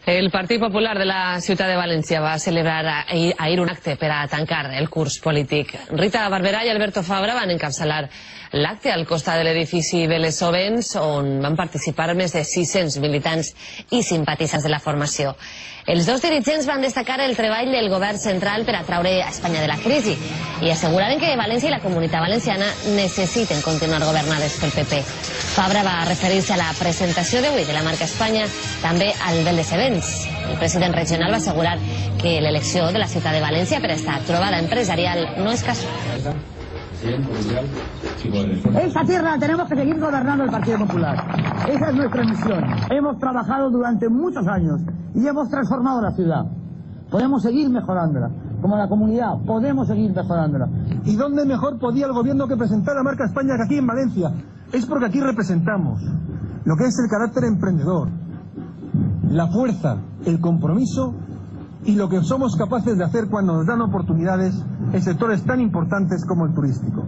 El Partit Popular de la ciutat de València va celebrar ahir un acte per a tancar el curs polític. Rita Barberà i Alberto Fabra van encapçalar l'acte al costat de l'edifici Beles-Ovens, on van participar més de 600 militants i simpatitzants de la formació. Els dos dirigents van destacar el treball del govern central per a traure a Espanya de la crisi i asseguraren que València i la Comunitat Valenciana necessiten continuar governades pel PP. Fabra va referir-se a la presentació d'avui de la marca Espanya, també al Beles-Ovens. El president regional va assegurar que l'elecció de la ciutat de València per a esta trobada empresarial no és casual. Esta tierra la tenemos que seguir gobernando el Partido Popular. Esa es nuestra misión. Hemos trabajado durante muchos años y hemos transformado la ciudad. Podemos seguir mejorándola. Como la comunidad, podemos seguir mejorándola. ¿Y dónde mejor podía el gobierno que presentar la marca España que aquí en Valencia? Es porque aquí representamos lo que es el carácter emprendedor, la fuerza, el compromiso y lo que somos capaces de hacer cuando nos dan oportunidades en sectores tan importantes como el turístico.